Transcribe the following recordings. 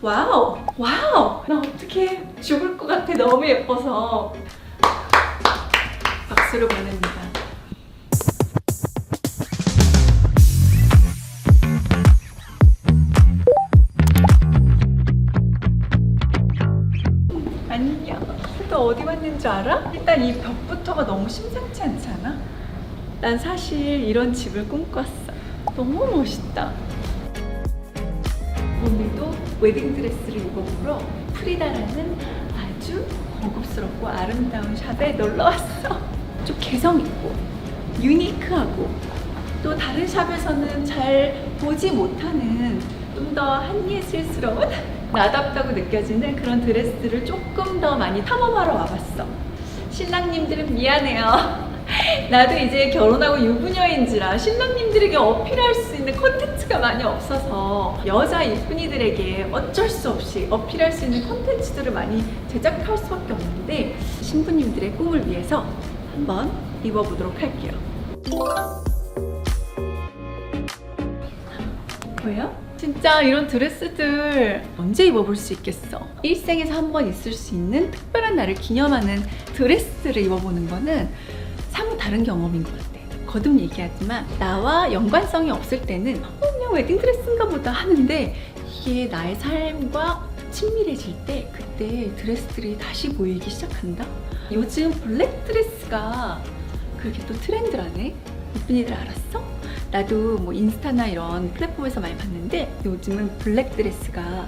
와우! 와우! 나 어떡해. 죽을 것 같아. 너무 예뻐서. 박수를 보냅니다. 안녕. 또 어디 왔는지 알아? 일단 이 벽부터가 너무 심상치 않지 않아? 난 사실 이런 집을 꿈꿨어. 너무 멋있다. 오늘도 웨딩드레스를 입어보러 프리다라는 아주 고급스럽고 아름다운 샵에 놀러왔어. 좀 개성있고 유니크하고 또 다른 샵에서는 잘 보지 못하는 좀 더 한예슬스러운 나답다고 느껴지는 그런 드레스들을 조금 더 많이 탐험하러 와봤어. 신랑님들은 미안해요. 나도 이제 결혼하고 유부녀인지라 신랑님들에게 어필할 수 있는 콘텐츠가 많이 없어서 여자 이쁜이들에게 어쩔 수 없이 어필할 수 있는 콘텐츠들을 많이 제작할 수밖에 없는데 신부님들의 꿈을 위해서 한번 입어보도록 할게요. 보여? 진짜 이런 드레스들 언제 입어볼 수 있겠어? 일생에서 한 번 있을 수 있는 특별한 날을 기념하는 드레스를 입어보는 거는 사뭇 다른 경험인 것 같아. 거듭 얘기하지만 나와 연관성이 없을 때는 그냥 웨딩드레스인가 보다 하는데 이게 나의 삶과 친밀해질 때 그때 드레스들이 다시 보이기 시작한다? 요즘 블랙 드레스가 그렇게 또 트렌드라네? 이쁜이들 알았어? 나도 뭐 인스타나 이런 플랫폼에서 많이 봤는데 요즘은 블랙 드레스가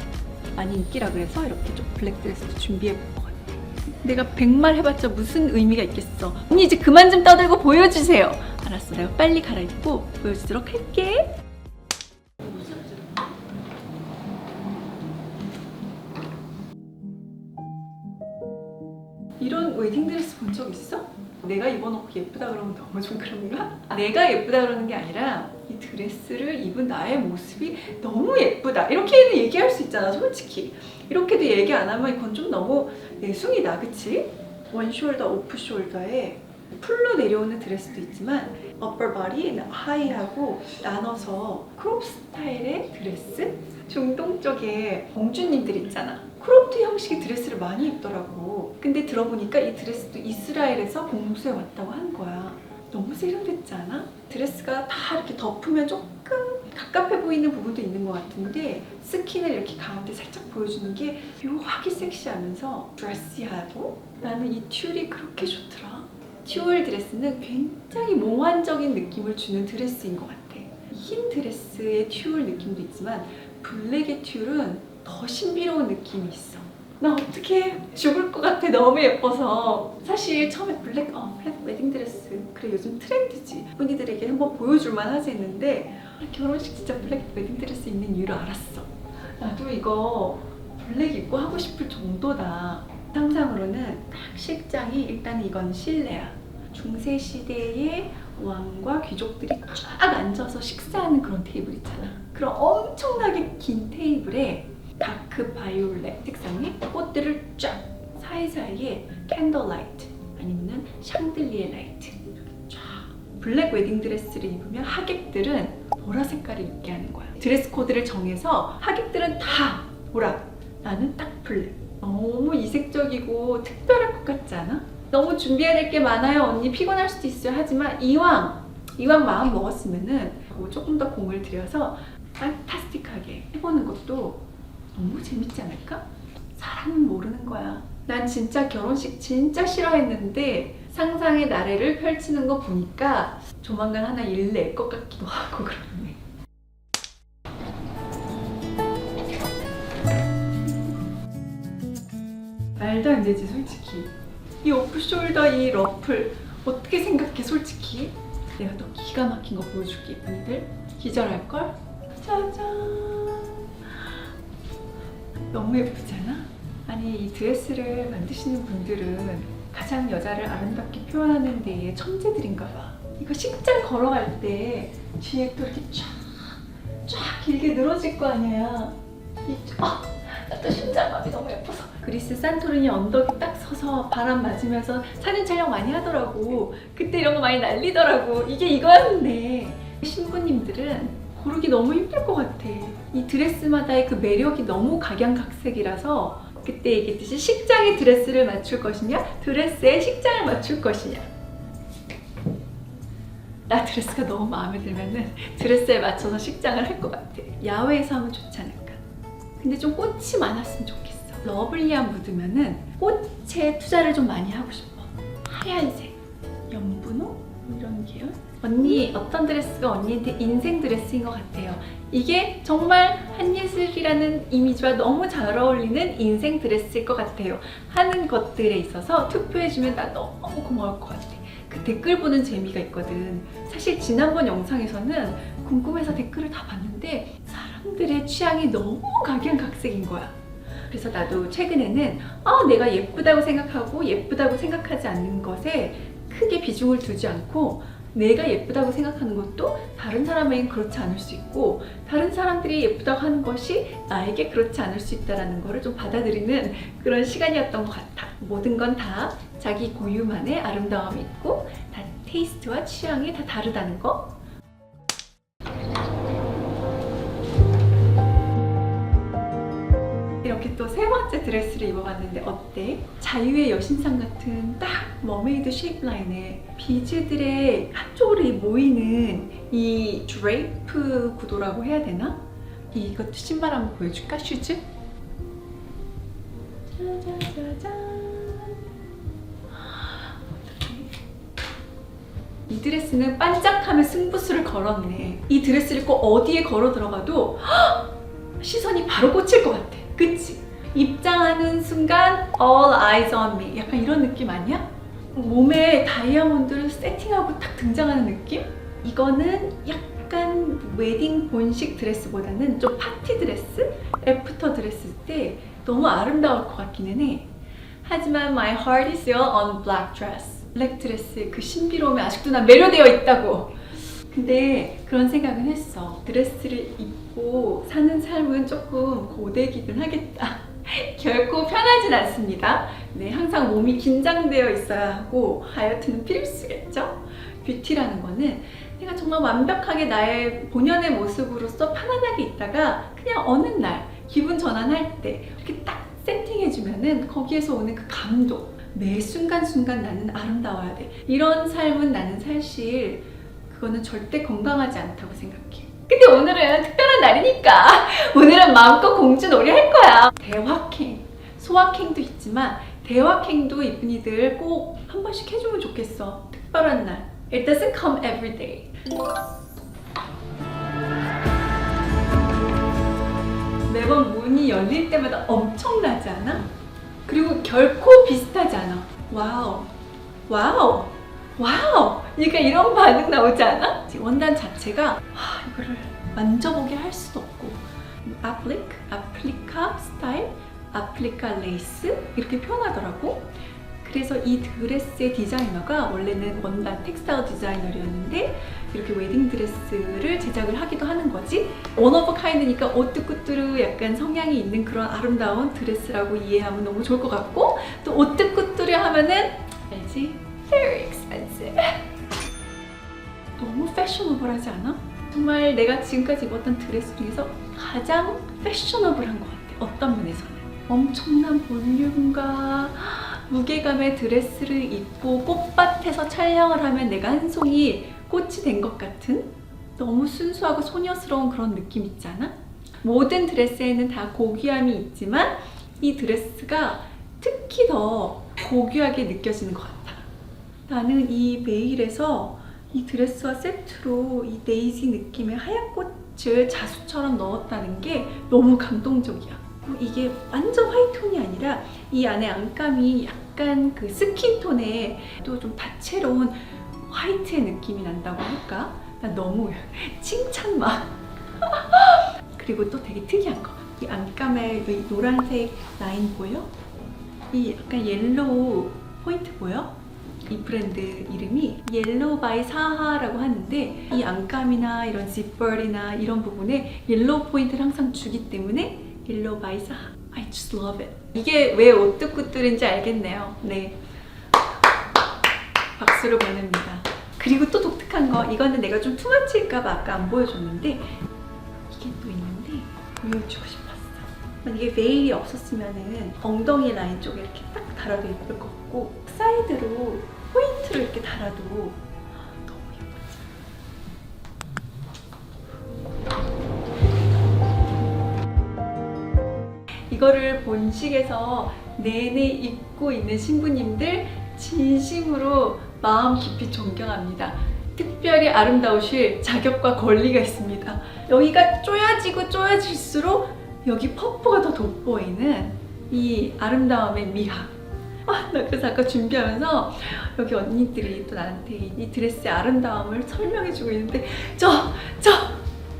많이 인기라 그래서 이렇게 좀 블랙 드레스도 준비해 볼 것 같아. 내가 100말 해봤자 무슨 의미가 있겠어. 언니 이제 그만 좀 떠들고 보여주세요. 알았어, 내가 빨리 갈아입고 보여주도록 할게. 이런 웨딩드레스 본 적 있어? 내가 입어놓고 예쁘다 그러면 너무 좀 그런가? 내가 예쁘다 그러는 게 아니라 이 드레스를 입은 나의 모습이 너무 예쁘다 이렇게는 얘기할 수 있잖아. 솔직히 이렇게도 얘기 안 하면 이건 좀 너무 내숭이다, 그치? 원숄더, 오프숄더에 풀로 내려오는 드레스도 있지만 upper body, 하이하고 나눠서 크롭 스타일의 드레스? 중동 쪽에 공주님들 있잖아. 크롭트 형식의 드레스를 많이 입더라고. 근데 들어보니까 이 드레스도 이스라엘에서 봉수해 왔다고 하는 거야. 너무 세련됐지 않아? 드레스가 다 이렇게 덮으면 조금 갑갑해 보이는 부분도 있는 것 같은데 스킨을 이렇게 가운데 살짝 보여주는 게 묘하게 섹시하면서 드레시하고 나는 이 튤이 그렇게 좋더라. 튤 드레스는 굉장히 몽환적인 느낌을 주는 드레스인 것 같아. 흰 드레스의 튤 느낌도 있지만 블랙의 튤은 더 신비로운 느낌이 있어. 나 어떡해. 죽을 것 같아. 너무 예뻐서. 사실 처음에 블랙 웨딩드레스 그래 요즘 트렌드지. 분이들에게 한번 보여줄만 하지 했는데 결혼식 진짜 블랙 웨딩드레스 입는 이유를 알았어. 나도 이거 블랙 입고 하고 싶을 정도다. 상상으로는 딱 식장이 일단 이건 실내야. 중세시대의 왕과 귀족들이 쫙 앉아서 식사하는 그런 테이블 있잖아. 그런 엄청나게 긴 테이블에 다크 바이올렛 색상의 꽃들을 쫙 사이사이에 캔들 라이트 아니면 샹들리에 라이트 쫙. 블랙 웨딩 드레스를 입으면 하객들은 보라 색깔을 입게 하는 거야. 드레스 코드를 정해서 하객들은 다 보라, 나는 딱 블랙. 너무 이색적이고 특별할 것 같지 않아? 너무 준비해야 될 게 많아요 언니, 피곤할 수도 있어요. 하지만 이왕 마음 먹었으면은 조금 더 공을 들여서 판타스틱하게 해보는 것도 너무 재밌지 않을까? 사람은 모르는 거야. 난 진짜 결혼식 진짜 싫어했는데 상상의 나래를 펼치는 거 보니까 조만간 하나 일 낼 것 같기도 하고 그러네. 말도 안 되지 솔직히. 이 오프숄더 이 러플 어떻게 생각해 솔직히? 내가 또 기가 막힌 거 보여줄게 이쁜이들. 기절할걸? 짜잔. 너무 예쁘지 않아? 아니 이 드레스를 만드시는 분들은 가장 여자를 아름답게 표현하는 데에 천재들인가 봐. 이거 식장 걸어갈 때 뒤에 또 이렇게 쫙 길게 늘어질 거 아니야. 나 또 심장마비 너무 예뻐서. 그리스 산토리니 언덕에 딱 서서 바람 맞으면서 사진 촬영 많이 하더라고. 그때 이런 거 많이 날리더라고. 이게 이거였네. 신부님들은 고르기 너무 힘들 것 같아. 이 드레스마다의 그 매력이 너무 각양각색이라서 그때 얘기했듯이 식장에 드레스를 맞출 것이냐, 드레스에 식장을 맞출 것이냐. 나 드레스가 너무 마음에 들면은 드레스에 맞춰서 식장을 할 것 같아. 야외에서 하면 좋지 않을까. 근데 좀 꽃이 많았으면 좋겠어. 러블리한 무드면은 꽃에 투자를 좀 많이 하고 싶어. 하얀색, 연분홍 이런 계열. 언니 어떤 드레스가 언니한테 인생 드레스인 것 같아요. 이게 정말 한예슬이라는 이미지와 너무 잘 어울리는 인생 드레스일 것 같아요 하는 것들에 있어서 투표해주면 나 너무 고마울 것 같아. 그 댓글 보는 재미가 있거든. 사실 지난번 영상에서는 궁금해서 댓글을 다 봤는데 사람들의 취향이 너무 각양각색인 거야. 그래서 나도 최근에는 내가 예쁘다고 생각하고 예쁘다고 생각하지 않는 것에 크게 비중을 두지 않고 내가 예쁘다고 생각하는 것도 다른 사람에겐 그렇지 않을 수 있고 다른 사람들이 예쁘다고 하는 것이 나에게 그렇지 않을 수 있다는 거를 좀 받아들이는 그런 시간이었던 것 같아. 모든 건 다 자기 고유만의 아름다움이 있고 다 테이스트와 취향이 다 다르다는 거. 이렇게 또 세 번째 드레스를 입어봤는데 어때? 자유의 여신상 같은 딱 머메이드 쉐입 라인에 비즈들의 한쪽으로 모이는 이 드레이프 구도라고 해야 되나? 이것도 신발 한번 보여줄까? 슈즈? 짜자자잔. 이 드레스는 반짝하면 승부수를 걸었네. 이 드레스를 입고 어디에 걸어 들어가도 시선이 바로 꽂힐 것 같아. 그치? 입장하는 순간 all eyes on me 약간 이런 느낌 아니야? 몸에 다이아몬드를 세팅하고 딱 등장하는 느낌? 이거는 약간 웨딩 본식 드레스보다는 좀 파티 드레스? 애프터 드레스 때 너무 아름다울 것 같기는 해. 하지만 my heart is still on black dress. 블랙 드레스의 그 신비로움에 아직도 난 매료되어 있다고. 근데 그런 생각은 했어. 드레스를 입고 사는 삶은 조금 고되기는 하겠다. 결코 편하진 않습니다. 네, 항상 몸이 긴장되어 있어야 하고 다이어트는 필수겠죠? 뷰티라는 거는 내가 정말 완벽하게 나의 본연의 모습으로서 편안하게 있다가 그냥 어느 날 기분 전환할 때 이렇게 딱 세팅해주면은 거기에서 오는 그 감동, 매 순간순간 나는 아름다워야 돼. 이런 삶은 나는 사실 그거는 절대 건강하지 않다고 생각해. 근데 오늘은 특별한 날이니까 오늘은 마음껏 공주놀이 할 거야. 대확행, 소확행도 있지만 대확행도 이쁜이들 꼭 한 번씩 해주면 좋겠어. 특별한 날. It doesn't come every day. 매번 문이 열릴 때마다 엄청나지 않아? 그리고 결코 비슷하지 않아. 와우, 와우, 와우! 그러니까 이런 반응 나오지 않아? 원단 자체가 이거를 만져보게 할 수도 없고 아플리카 스타일, 아플리카 레이스 이렇게 표현하더라고. 그래서 이 드레스의 디자이너가 원래는 원단 텍스타일 디자이너였는데 이렇게 웨딩 드레스를 제작을 하기도 하는 거지. 원 오브 카인드니까 오뚜꾸뚜루 약간 성향이 있는 그런 아름다운 드레스라고 이해하면 너무 좋을 것 같고 또 오뚜꾸뚜루 하면은 알지? Very expensive. 너무 패셔너블하지 않아? 정말 내가 지금까지 입었던 드레스 중에서 가장 패셔너블한 것 같아. 어떤 면에서는 엄청난 볼륨과 무게감의 드레스를 입고 꽃밭에서 촬영을 하면 내가 한 송이 꽃이 된 것 같은 너무 순수하고 소녀스러운 그런 느낌 있잖아? 모든 드레스에는 다 고귀함이 있지만 이 드레스가 특히 더 고귀하게 느껴지는 것 같아. 나는 이 베일에서 이 드레스와 세트로 이 데이지 느낌의 하얀 꽃을 자수처럼 넣었다는 게 너무 감동적이야. 이게 완전 화이트톤이 아니라 이 안에 안감이 약간 그 스킨톤에 또 좀 다채로운 화이트의 느낌이 난다고 할까? 난 너무 칭찬만. 그리고 또 되게 특이한 거. 이 안감에 이 노란색 라인 보여? 이 약간 옐로우 포인트 보여? 이 브랜드 이름이 옐로우 바이 사하라고 하는데 이 안감이나 이런 zipper이나 이런 부분에 옐로우 포인트를 항상 주기 때문에 옐로우 바이 사하. I just love it. 이게 왜 오뚜꾸뚜인지 알겠네요. 네, 박수를 보냅니다. 그리고 또 독특한 거, 이거는 내가 좀 투머치일까봐 아까 안 보여줬는데 보여주고 싶었어. 만약에 베일이 없었으면은 엉덩이 라인 쪽에 이렇게 딱 달아도 예쁠 것 같고 사이드로 포인트를 이렇게 달아도 너무 예쁘지. 이거를 본식에서 내내 입고 있는 신부님들 진심으로 마음 깊이 존경합니다. 특별히 아름다우실 자격과 권리가 있습니다. 여기가 쪼여지고 쪼여질수록 여기 퍼프가 더 돋보이는 이 아름다움의 미학. 나 그래서 아까 준비하면서 여기 언니들이 또 나한테 이 드레스의 아름다움을 설명해주고 있는데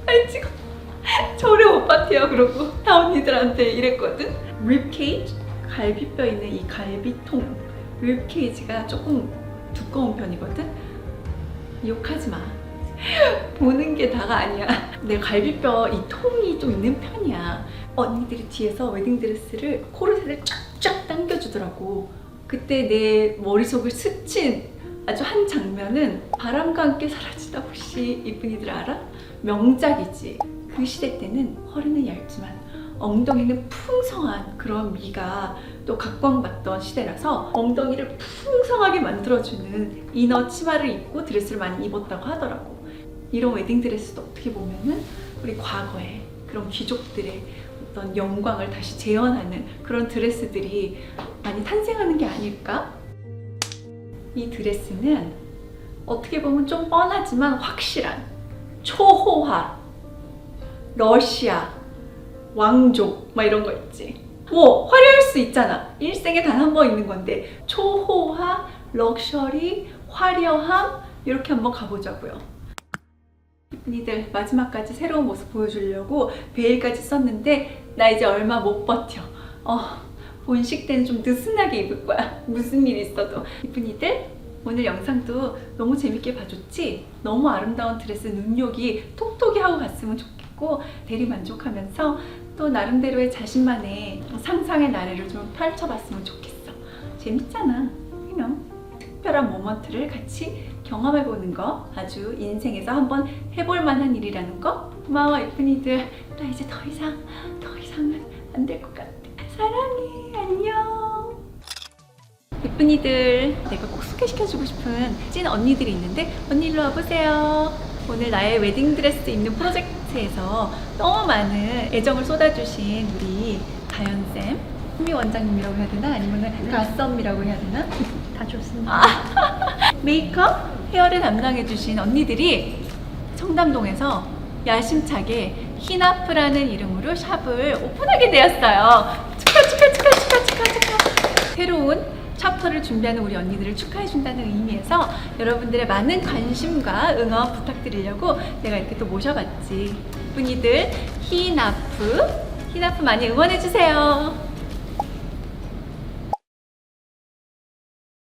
알지? 저를 못 버텨요. 그러고 다 언니들한테 이랬거든. 립케이지, 갈비뼈 있는 이 갈비통 립케이지가 조금 두꺼운 편이거든. 욕하지 마. 보는 게 다가 아니야. 내 갈비뼈 이 통이 좀 있는 편이야. 언니들이 뒤에서 웨딩드레스를 코르셋을 쫙쫙 당겨주더라고. 그때 내 머릿속을 스친 아주 한 장면은 바람과 함께 사라지다 혹시 이쁜이들 알아? 명작이지. 그 시대 때는 허리는 얇지만 엉덩이는 풍성한 그런 미가 또 각광받던 시대라서 엉덩이를 풍성하게 만들어주는 이너 치마를 입고 드레스를 많이 입었다고 하더라고. 이런 웨딩드레스도 어떻게 보면은 우리 과거에 그런 귀족들의 어떤 영광을 다시 재현하는 그런 드레스들이 많이 탄생하는 게 아닐까? 이 드레스는 어떻게 보면 좀 뻔하지만 확실한 초호화, 러시아, 왕족 막 이런 거 있지. 뭐 화려할 수 있잖아. 일생에 단 한 번 있는 건데 초호화, 럭셔리, 화려함 이렇게 한번 가보자고요. 이쁜이들 마지막까지 새로운 모습 보여주려고 베일까지 썼는데 나 이제 얼마 못 버텨. 본식 때는 좀 느슨하게 입을 거야. 무슨 일 있어도. 이쁜이들 오늘 영상도 너무 재밌게 봐줬지? 너무 아름다운 드레스 눈요기 톡톡이 하고 갔으면 좋겠고 대리 만족하면서 또 나름대로의 자신만의 상상의 나래를 좀 펼쳐봤으면 좋겠어. 재밌잖아. 특별한 모먼트를 같이 경험해보는 거 아주 인생에서 한번 해볼 만한 일이라는 거. 고마워 이쁜이들. 나 이제 더 이상은 안 될 것 같아. 사랑해. 안녕. 이쁜이들, 내가 꼭 소개시켜주고 싶은 찐 언니들이 있는데 언니 일로 와보세요. 오늘 나의 웨딩드레스 입는 프로젝트에서 너무 많은 애정을 쏟아주신 우리 다현쌤, 현미 원장님이라고 해야 되나? 아니면 가썸이라고 해야 되나? 다 좋습니다. 메이크업, 헤어를 담당해주신 언니들이 청담동에서 야심차게 히나프라는 이름으로 샵을 오픈하게 되었어요. 축하! 새로운 챕터를 준비하는 우리 언니들을 축하해준다는 의미에서 여러분들의 많은 관심과 응원 부탁드리려고 내가 이렇게 또 모셔봤지. 이쁜이들 히나프 많이 응원해주세요.